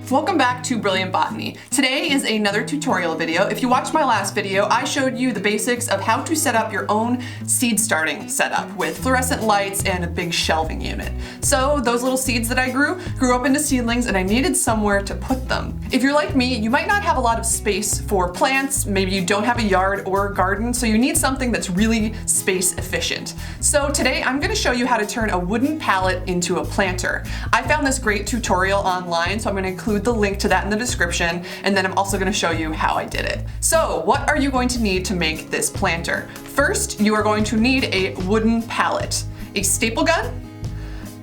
Welcome back to Brilliant Botany. Today is another tutorial video. If you watched my last video, I showed you the basics of how to set up your own seed starting setup with fluorescent lights and a big shelving unit. So those little seeds that I grew up into seedlings, and I needed somewhere to put them. If you're like me, you might not have a lot of space for plants, maybe you don't have a yard or a garden, so you need something that's really space efficient. So today I'm going to show you how to turn a wooden pallet into a planter. I found this great tutorial online, so I'm going to include the link to that in the description, and then I'm also going to show you how I did it. So what are you going to need to make this planter? First, you are going to need a wooden pallet, a staple gun,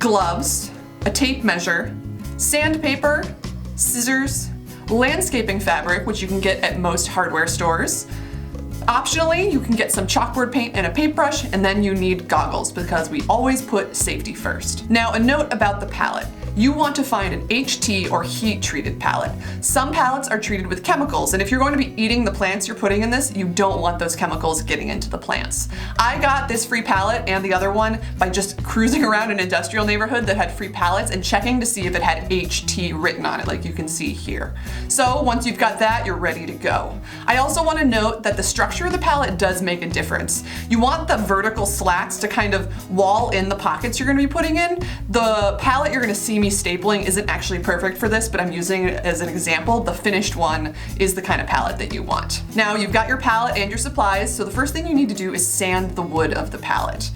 gloves, a tape measure, sandpaper, scissors, landscaping fabric, which you can get at most hardware stores. Optionally, you can get some chalkboard paint and a paintbrush, and then you need goggles because we always put safety first. Now, a note about the pallet. You want to find an HT or heat-treated pallet. Some pallets are treated with chemicals, and if you're going to be eating the plants you're putting in this, you don't want those chemicals getting into the plants. I got this free pallet and the other one by just cruising around an industrial neighborhood that had free pallets and checking to see if it had HT written on it, like you can see here. So once you've got that, you're ready to go. I also want to note that the structure of the pallet does make a difference. You want the vertical slats to kind of wall in the pockets you're going to be putting in. The pallet you're going to see me stapling isn't actually perfect for this, but I'm using it as an example. The finished one is the kind of pallet that you want. Now you've got your pallet and your supplies, so the first thing you need to do is sand the wood of the pallet.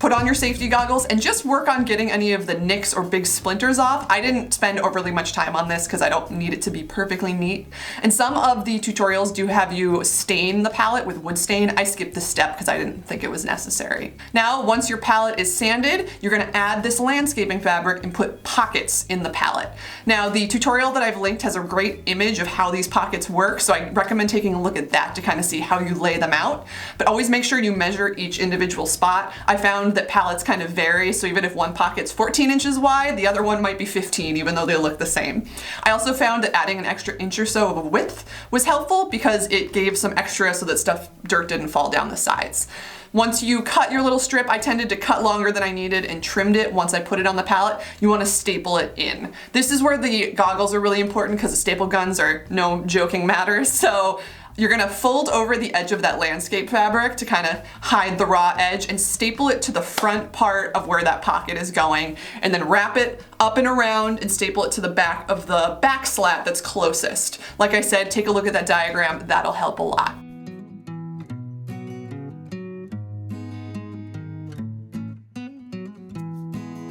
Put on your safety goggles and just work on getting any of the nicks or big splinters off. I didn't spend overly much time on this because I don't need it to be perfectly neat. And some of the tutorials do have you stain the palette with wood stain. I skipped this step because I didn't think it was necessary. Now, once your palette is sanded, you're going to add this landscaping fabric and put pockets in the palette. Now, the tutorial that I've linked has a great image of how these pockets work, so I recommend taking a look at that to kind of see how you lay them out. But always make sure you measure each individual spot. I found that pallets kind of vary, so even if one pocket's 14 inches wide, the other one might be 15, even though they look the same. I also found that adding an extra inch or so of width was helpful because it gave some extra so that dirt didn't fall down the sides. Once you cut your little strip, I tended to cut longer than I needed and trimmed it once I put it on the pallet. You want to staple it in. This is where the goggles are really important because the staple guns are no joking matter. So you're gonna fold over the edge of that landscape fabric to kind of hide the raw edge and staple it to the front part of where that pocket is going, and then wrap it up and around and staple it to the back of the back slat that's closest. Like I said, take a look at that diagram, that'll help a lot.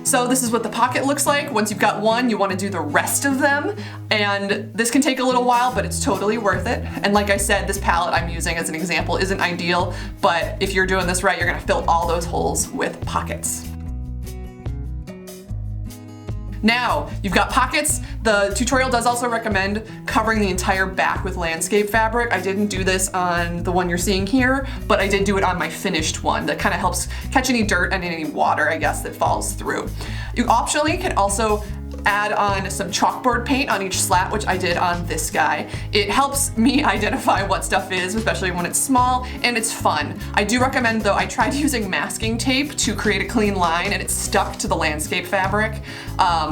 So this is what the pocket looks like. Once you've got one, you want to do the rest of them. And this can take a little while, but it's totally worth it. And like I said, this palette I'm using as an example isn't ideal, but if you're doing this right, you're going to fill all those holes with pockets. Now, you've got pockets. The tutorial does also recommend covering the entire back with landscape fabric. I didn't do this on the one you're seeing here, but I did do it on my finished one. That kind of helps catch any dirt and any water, I guess, that falls through. You optionally can also add on some chalkboard paint on each slat, which I did on this guy. It helps me identify what stuff is, especially when it's small, and it's fun. I do recommend, though, I tried using masking tape to create a clean line, and it stuck to the landscape fabric,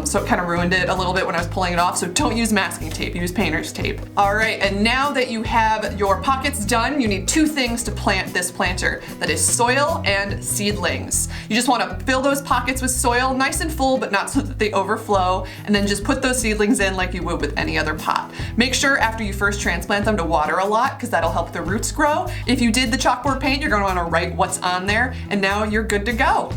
so it kind of ruined it a little bit when I was pulling it off, so don't use masking tape, use painter's tape. All right, and now that you have your pockets done, you need two things to plant this planter. That is soil and seedlings. You just want to fill those pockets with soil, nice and full, but not so that they overflow, and then just put those seedlings in like you would with any other pot. Make sure after you first transplant them to water a lot because that'll help the roots grow. If you did the chalkboard paint, you're going to want to write what's on there, and now you're good to go.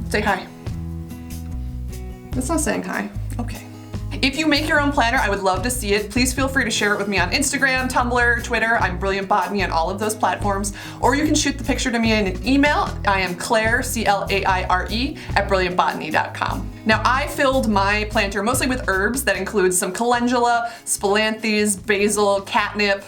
Say hi. That's not saying hi. Okay. If you make your own planner, I would love to see it. Please feel free to share it with me on Instagram, Tumblr, Twitter. I'm Brilliant Botany on all of those platforms. Or you can shoot the picture to me in an email. I am Claire, C-L-A-I-R-E, @brilliantbotany.com. Now, I filled my planter mostly with herbs that includes some calendula, spilanthes, basil, catnip.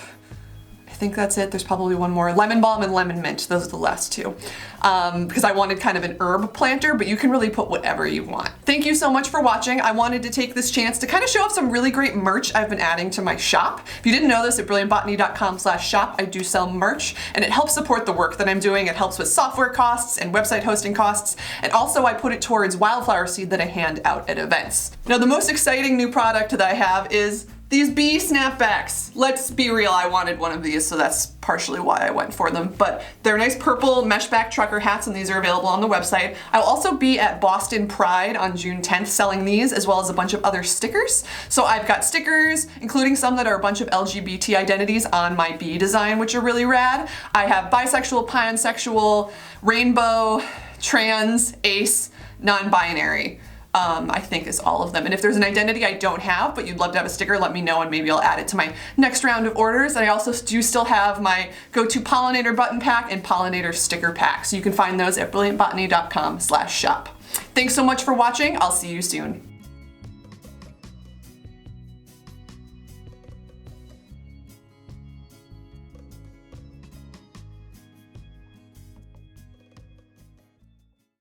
I think that's it. There's probably one more. Lemon balm and lemon mint. Those are the last two. Because I wanted kind of an herb planter, but you can really put whatever you want. Thank you so much for watching. I wanted to take this chance to kind of show off some really great merch I've been adding to my shop. If you didn't know this, at brilliantbotany.com/shop, I do sell merch, and it helps support the work that I'm doing. It helps with software costs and website hosting costs, and also I put it towards wildflower seed that I hand out at events. Now, the most exciting new product that I have is these bee snapbacks. Let's be real, I wanted one of these, so that's partially why I went for them. But they're nice purple mesh back trucker hats, and these are available on the website. I'll also be at Boston Pride on June 10th selling these, as well as a bunch of other stickers. So I've got stickers, including some that are a bunch of LGBT identities on my bee design, which are really rad. I have bisexual, pansexual, rainbow, trans, ace, non-binary. I think is all of them. And if there's an identity I don't have, but you'd love to have a sticker, let me know and maybe I'll add it to my next round of orders. And I also do still have my go-to pollinator button pack and pollinator sticker pack. So you can find those at brilliantbotany.com/shop. Thanks so much for watching. I'll see you soon.